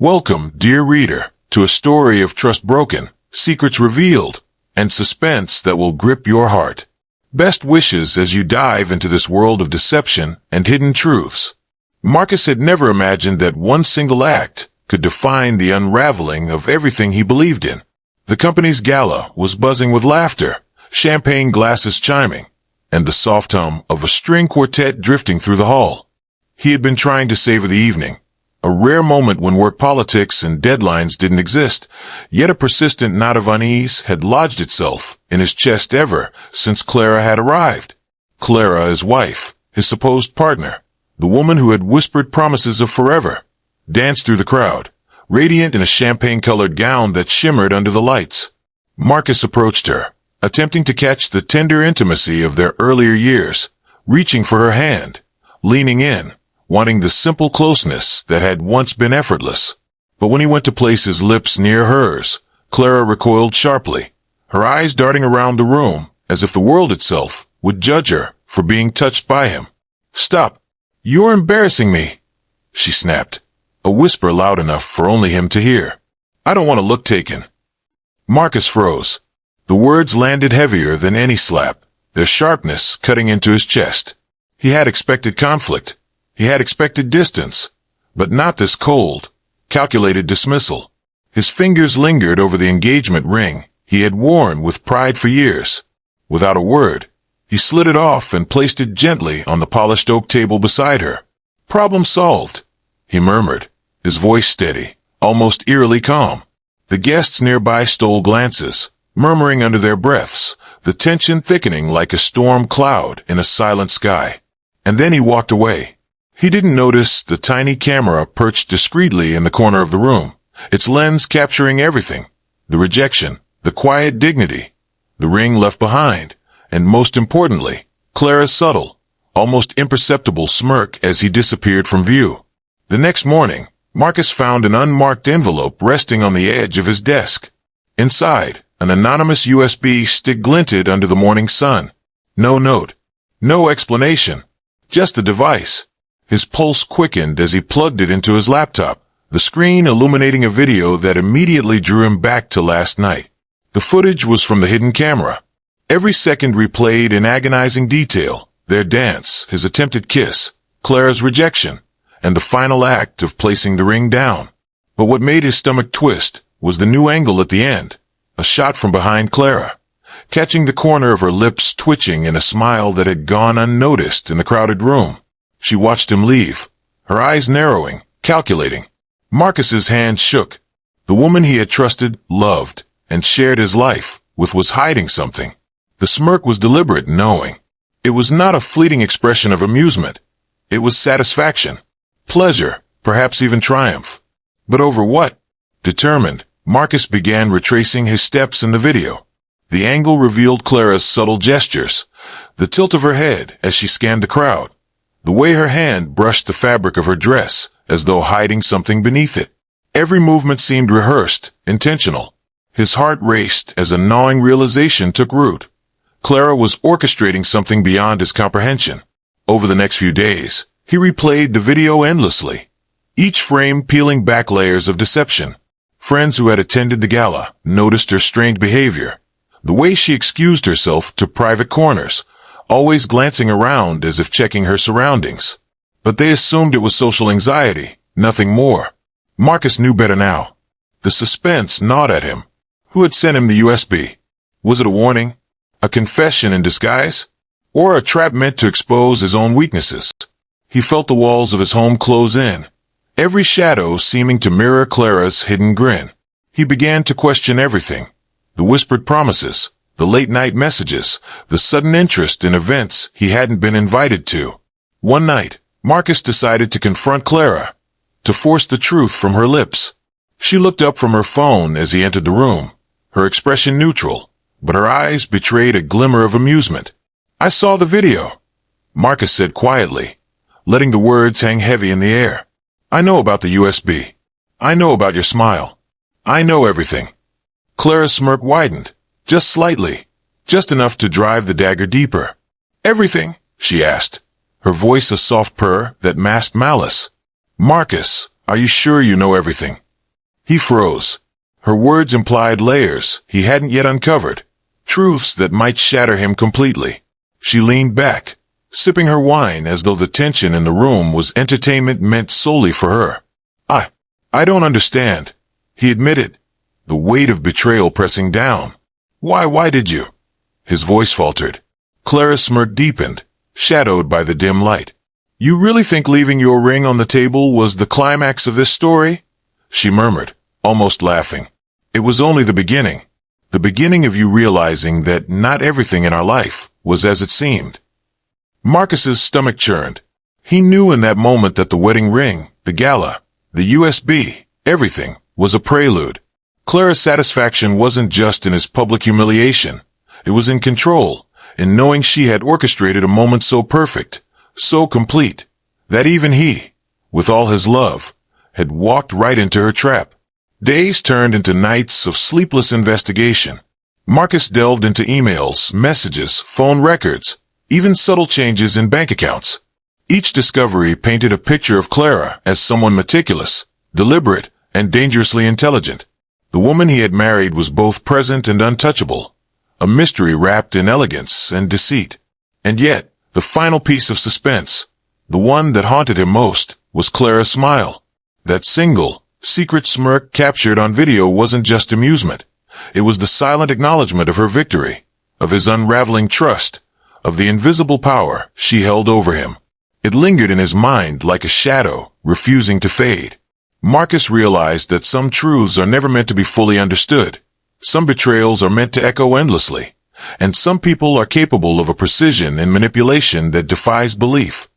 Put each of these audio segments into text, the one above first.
Welcome, dear reader, to a story of trust broken, secrets revealed, and suspense that will grip your heart. Best wishes as you dive into this world of deception and hidden truths. Marcus had never imagined that one single act could define the unraveling of everything he believed in. The company's gala was buzzing with laughter, champagne glasses chiming, and the soft hum of a string quartet drifting through the hall. He had been trying to savor the evening, a rare moment when work politics and deadlines didn't exist, yet a persistent knot of unease had lodged itself in his chest ever since Clara had arrived. Clara, his wife, his supposed partner, the woman who had whispered promises of forever, danced through the crowd, radiant in a champagne-colored gown that shimmered under the lights. Marcus approached her, attempting to catch the tender intimacy of their earlier years, reaching for her hand, leaning in, wanting the simple closeness that had once been effortless. But when he went to place his lips near hers, Clara recoiled sharply, her eyes darting around the room as if the world itself would judge her for being touched by him. "Stop! You're embarrassing me!" she snapped, a whisper loud enough for only him to hear. "I don't want to look taken." Marcus froze. The words landed heavier than any slap, their sharpness cutting into his chest. He had expected conflict. He had expected distance, but not this cold, calculated dismissal. His fingers lingered over the engagement ring he had worn with pride for years. Without a word, he slid it off and placed it gently on the polished oak table beside her. "Problem solved," he murmured, his voice steady, almost eerily calm. The guests nearby stole glances, murmuring under their breaths, the tension thickening like a storm cloud in a silent sky. And then he walked away. He didn't notice the tiny camera perched discreetly in the corner of the room, its lens capturing everything, the rejection, the quiet dignity, the ring left behind, and most importantly, Clara's subtle, almost imperceptible smirk as he disappeared from view. The next morning, Marcus found an unmarked envelope resting on the edge of his desk. Inside, an anonymous USB stick glinted under the morning sun. No note, no explanation, just a device. His pulse quickened as he plugged it into his laptop, the screen illuminating a video that immediately drew him back to last night. The footage was from the hidden camera. Every second replayed in agonizing detail, their dance, his attempted kiss, Clara's rejection, and the final act of placing the ring down. But what made his stomach twist was the new angle at the end, a shot from behind Clara, catching the corner of her lips twitching in a smile that had gone unnoticed in the crowded room. She watched him leave, her eyes narrowing, calculating. Marcus's hand shook. The woman he had trusted, loved, and shared his life with was hiding something. The smirk was deliberate, knowing. It was not a fleeting expression of amusement. It was satisfaction, pleasure, perhaps even triumph. But over what? Determined, Marcus began retracing his steps in the video. The angle revealed Clara's subtle gestures, the tilt of her head as she scanned the crowd, the way her hand brushed the fabric of her dress as though hiding something beneath it. Every movement seemed rehearsed, intentional. His heart raced as a gnawing realization took root. Clara was orchestrating something beyond his comprehension. Over the next few days, he replayed the video endlessly, each frame peeling back layers of deception. Friends who had attended the gala noticed her strained behavior, the way she excused herself to private corners, always glancing around as if checking her surroundings. But they assumed it was social anxiety, nothing more. Marcus knew better now. The suspense gnawed at him. Who had sent him the USB? Was it a warning? A confession in disguise? Or a trap meant to expose his own weaknesses? He felt the walls of his home close in, every shadow seeming to mirror Clara's hidden grin. He began to question everything. The whispered promises, the late-night messages, the sudden interest in events he hadn't been invited to. One night, Marcus decided to confront Clara, to force the truth from her lips. She looked up from her phone as he entered the room, her expression neutral, but her eyes betrayed a glimmer of amusement. "I saw the video," Marcus said quietly, letting the words hang heavy in the air. "I know about the USB. I know about your smile. I know everything." Clara's smirk widened, just slightly, just enough to drive the dagger deeper. "Everything?" she asked, her voice a soft purr that masked malice. "Marcus, are you sure you know everything?" He froze. Her words implied layers he hadn't yet uncovered, truths that might shatter him completely. She leaned back, sipping her wine as though the tension in the room was entertainment meant solely for her. I don't understand, he admitted, the weight of betrayal pressing down. Why did you? His voice faltered. Clara's smirk deepened, shadowed by the dim light. You really think leaving your ring on the table was the climax of this story? She murmured, almost laughing. It was only the beginning of you realizing that not everything in our life was as it seemed. Marcus's stomach churned. He knew in that moment that the wedding ring, the gala, the USB, everything, was a prelude. Clara's satisfaction wasn't just in his public humiliation. It was in control, in knowing she had orchestrated a moment so perfect, so complete, that even he, with all his love, had walked right into her trap. Days turned into nights of sleepless investigation. Marcus delved into emails, messages, phone records, even subtle changes in bank accounts. Each discovery painted a picture of Clara as someone meticulous, deliberate, and dangerously intelligent. The woman he had married was both present and untouchable, a mystery wrapped in elegance and deceit. And yet, the final piece of suspense, the one that haunted him most, was Clara's smile. That single, secret smirk captured on video wasn't just amusement. It was the silent acknowledgement of her victory, of his unraveling trust, of the invisible power she held over him. It lingered in his mind like a shadow, refusing to fade. Marcus realized that some truths are never meant to be fully understood. Some betrayals are meant to echo endlessly, and some people are capable of a precision and manipulation that defies belief.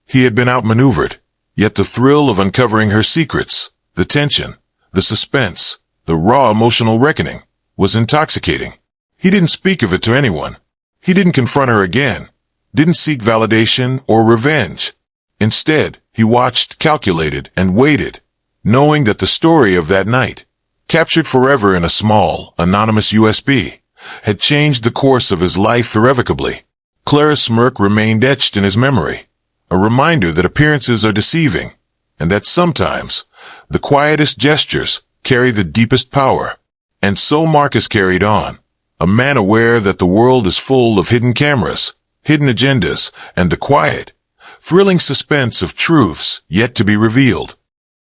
He had been outmaneuvered, yet the thrill of uncovering her secrets, the tension, the suspense, the raw emotional reckoning, was intoxicating. He didn't speak of it to anyone. He didn't confront her again, didn't seek validation or revenge. Instead, he watched, calculated, and waited, knowing that the story of that night, captured forever in a small, anonymous USB, had changed the course of his life irrevocably. Clara's smirk remained etched in his memory, a reminder that appearances are deceiving, and that sometimes the quietest gestures carry the deepest power. And so Marcus carried on, a man aware that the world is full of hidden cameras, hidden agendas, and the quiet, thrilling suspense of truths yet to be revealed.